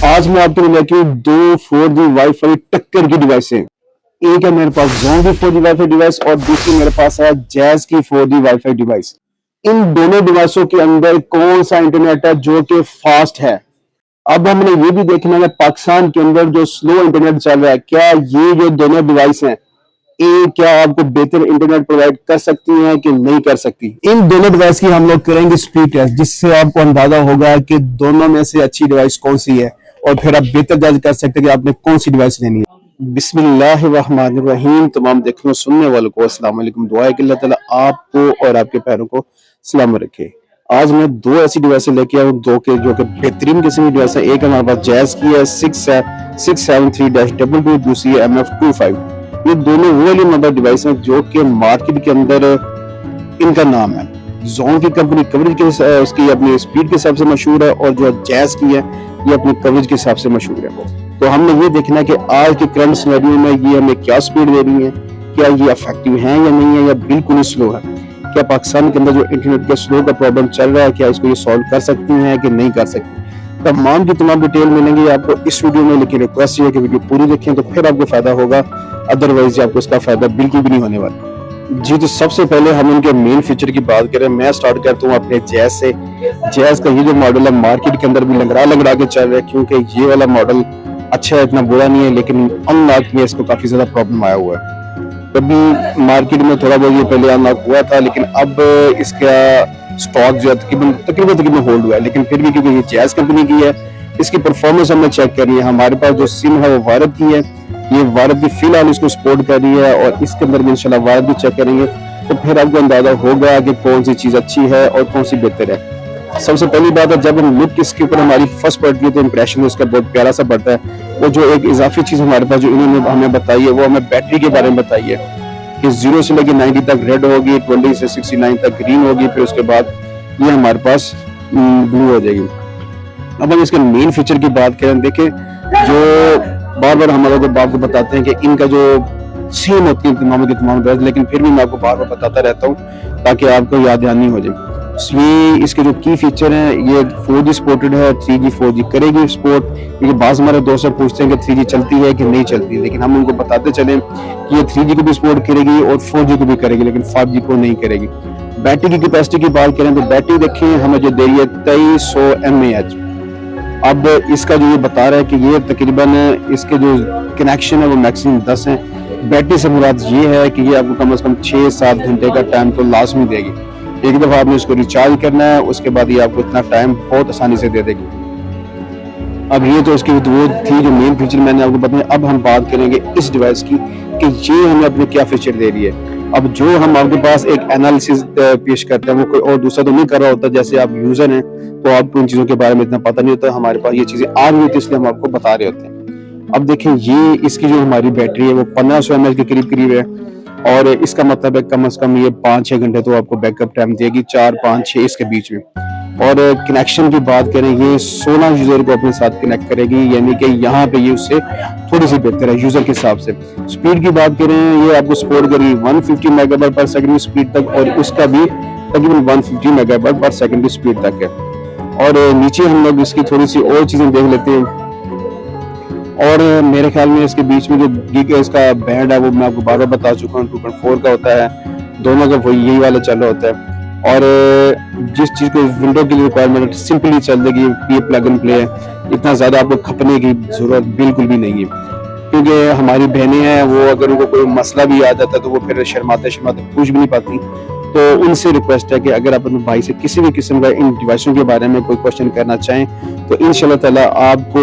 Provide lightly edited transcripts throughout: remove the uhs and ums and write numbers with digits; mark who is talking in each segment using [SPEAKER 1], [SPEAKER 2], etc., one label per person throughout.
[SPEAKER 1] आज मैं आपके लिए लेके हूँ दो 4G वाईफाई टक्कर की डिवाइस है। एक है मेरे पास जोन की 4G वाईफाई डिवाइस और दूसरी मेरे पास है जैज की 4G वाईफाई डिवाइस। इन दोनों डिवाइसों के अंदर कौन सा इंटरनेट है जो कि फास्ट है। अब हमने ये भी देखना है पाकिस्तान के अंदर जो स्लो इंटरनेट चल रहा है, क्या ये जो दोनों डिवाइस हैं ये क्या आपको बेहतर इंटरनेट प्रोवाइड कर सकती हैं कि नहीं कर सकती। इन दोनों डिवाइस की हम लोग करेंगे स्पीड टेस्ट, जिससे आपको अंदाजा होगा कि दोनों में से अच्छी डिवाइस कौन सी है और फिर आप बेहतर जज कर सकते हैं कि आपने कौन सी डिवाइस लेनी है। बिस्मिल्लाहिर्रहमानिर्रहीम। तमाम देखने सुनने वालों को अस्सलाम वालेकुम। दुआ है कि अल्लाह ताला आपको और आपके पैरों को सलामत रखे। आज मैं दो ऐसी डिवाइसें लेके आया हूँ, दो के जो कि बेहतरीन किस्म की डिवाइस है। एक हमारे पास जैज की है 673-22, दूसरी है MF25। ये दोनों वो वाली मोबाइल डिवाइस हैं जो कि मार्केट के अंदर इनका नाम है। जोन की कंपनी कवरेज के उसकी अपनी स्पीड के हिसाब से मशहूर है और जो जैज की है ये अपनी कवरेज के हिसाब से मशहूर है। तो हमने ये देखना है कि आज के करंट सिनेरियो में ये हमें क्या स्पीड दे रही है, क्या ये इफेक्टिव है या नहीं है, या बिल्कुल ही स्लो है। क्या पाकिस्तान के अंदर जो इंटरनेट के स्लो का प्रॉब्लम चल रहा है, क्या इसको ये सॉल्व कर सकती हैं कि नहीं कर सकती। तमाम की तमाम डिटेल मिलेंगे आपको इस वीडियो में, लेकिन रिक्वेस्ट है कि वीडियो पूरी देखें तो फिर आपको फायदा होगा, अदरवाइज आपको इसका फायदा बिल्कुल भी नहीं होने वाला। जी, तो सबसे पहले हम इनके मेन फीचर की बात करें। मैं स्टार्ट करता हूँ अपने जैज से। जैज का ये जो मॉडल है मार्केट के अंदर भी लंगड़ा के चल रहा है, क्योंकि ये वाला मॉडल अच्छा है, इतना बुरा नहीं है, लेकिन अनलॉक में इसको काफी ज्यादा प्रॉब्लम आया हुआ है। कभी मार्केट में थोड़ा बहुत ये पहले अनलॉक हुआ था, लेकिन अब इसका स्टॉक जो है तकरीबन होल्ड हुआ है। लेकिन फिर भी क्योंकि ये जैज कंपनी की है, इसकी परफॉर्मेंस हमने चेक करनी है। हमारे पास जो सिम है वो भारत की है, ये भारत की फिलहाल इसको सपोर्ट कर रही है और इसके अंदर भी इंशाल्लाह भारत भी चेक करेंगे तो फिर आपको अंदाजा होगा कि कौन सी चीज अच्छी है और कौन सी बेहतर है। सबसे पहली बात है, जब हम लुक इसके ऊपर हमारी फर्स्ट पड़ती है तो इंप्रेशन उसका बहुत प्यारा सा पड़ता है। वो जो एक इजाफी चीज हमारे पास जो इन्होंने हमें बताई है वो हमें बैटरी के बारे में बताई है कि 0 से लेकर 90 तक रेड होगी, 20 से 69 तक ग्रीन होगी, फिर उसके बाद ये हमारे पास ब्लू हो जाएगी। अब हम इसके मेन फीचर की बात करें, देखें जो बार बार हम लोगों को आपको बताते हैं कि इनका जो सेम होती है तमाम की तमाम ड्रेस, लेकिन फिर भी मैं आपको बार बार बताता रहता हूँ ताकि आपको याद दहानी हो जाए। ये इसके जो की फीचर हैं, ये 4G सपोर्टेड है, 3G 4G करेगी सपोर्ट। क्योंकि बाज़ हमारे दोस्त पूछते हैं कि 3G चलती है कि नहीं चलती, लेकिन हम उनको बताते चले कि ये 3G को भी सपोर्ट करेगी और 4G को भी करेगी, लेकिन 5G को नहीं करेगी। बैटरी की कैपेसिटी की बात करें तो बैटरी देखें हमें जो दे रही है 2300 mAh। अब इसका जो ये बता रहा है कि ये तकरीबन इसके जो कनेक्शन है वो मैक्सिमम 10 है। बैटरी से मुराद ये है कि ये आपको कम से कम 6-7 घंटे का टाइम तो लाजमी देगी। एक दफा आपने इसको रिचार्ज करना है, उसके बाद ये आपको इतना टाइम बहुत आसानी से दे देगी। अब ये तो इसकी वो थी जो मेन फीचर मैंने आपको बताया। अब हम बात करेंगे इस डिवाइस की कि ये हमें अपने क्या फीचर दे रही है। अब जो हम आपके पास एक एनालिसिस पेश करते हैं वो कोई और दूसरा तो नहीं कर रहा होता। जैसे आप यूजर हैं तो आपको इन चीजों के बारे में इतना पता नहीं होता, हमारे पास ये चीजें आ रही होती है इसलिए हम आपको बता रहे होते हैं। अब देखें ये इसकी जो हमारी बैटरी है वो 1500 mAh के करीब है और इसका मतलब है कम से कम ये 5-6 घंटे तो आपको बैकअप टाइम देगी, 4-5-6 इसके बीच में। और कनेक्शन की बात करें, ये 16 यूजर को अपने साथ कनेक्ट करेगी, यानी कि यहाँ पे ये उससे थोड़ी सी बेहतर है यूजर के हिसाब से। स्पीड की बात करें, ये आपको सपोर्ट करेगी 150 मेगाबाइट पर सेकंड की स्पीड तक और उसका भी तकरीबन 150 मेगाबाइट पर सेकंड की स्पीड तक है। और नीचे हम लोग इसकी थोड़ी सी और चीजें देख लेते हैं। और मेरे ख्याल में इसके बीच में जो गिग इसका बैंड है वो मैं आपको बार बार बता चुका हूँ, 2.4 का होता है, दोनों का वही यही वाला चल रहा होता है। और जिस चीज को विंडो की रिक्वायरमेंट सिंपली चल देगी, ये प्लग एंड प्ले है, इतना ज्यादा आपको खपने की जरूरत बिल्कुल भी नहीं है। क्योंकि हमारी बहनें हैं वो अगर उनको कोई मसला भी आ जाता है तो वो फिर शर्माते पूछ भी नहीं पाती। तो उनसे रिक्वेस्ट है कि अगर आप अपने भाई से किसी भी किस्म का इन डिवाइसों के बारे में कोई क्वेश्चन करना चाहें तो इंशाल्लाह ताला आपको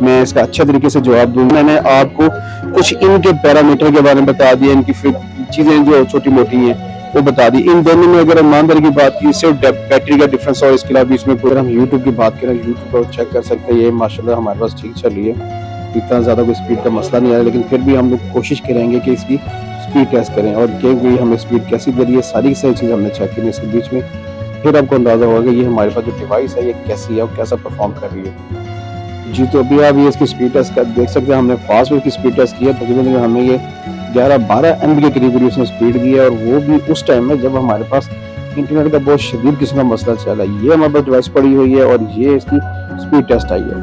[SPEAKER 1] मैं इसका अच्छा तरीके से जवाब दूंगा। मैंने आपको कुछ इनके पैरामीटर के बारे में बता दिया, इनकी चीजें जो छोटी मोटी हैं वो बता दी। इन दोनों में अगर ईमानदारी की बात की, सिर्फ बैटरी का डिफरेंस और इसके अलावा बीच में पूरा हम यूट्यूब की बात करें, यूट्यूब पर चेक कर सकते हैं। ये माशाल्लाह हमारे पास ठीक चल रही है, इतना ज्यादा कोई स्पीड का मसला नहीं आया, लेकिन फिर भी हम लोग कोशिश करेंगे कि इसकी स्पीड टेस्ट करें और कि हमें स्पीड कैसी दे रही है, सारी चीज़ हमने चेक की इसके बीच में। फिर आपको अंदाजा होगा ये हमारे पास जो डिवाइस है ये कैसी है और कैसा परफॉर्म कर रही है। जी, तो अभी आप ये इसकी स्पीड टेस्ट देख सकते हैं। हमने फास्ट में की स्पीड टेस्ट किया, तकरीबन हमें ये 11-12 MB के करीब उसने स्पीड दी है, और वो भी उस टाइम में जब हमारे पास इंटरनेट का बहुत शदीद किस्म का मसला चला है। ये हमारे पास डिवाइस पड़ी हुई है और ये इसकी स्पीड टेस्ट आई है।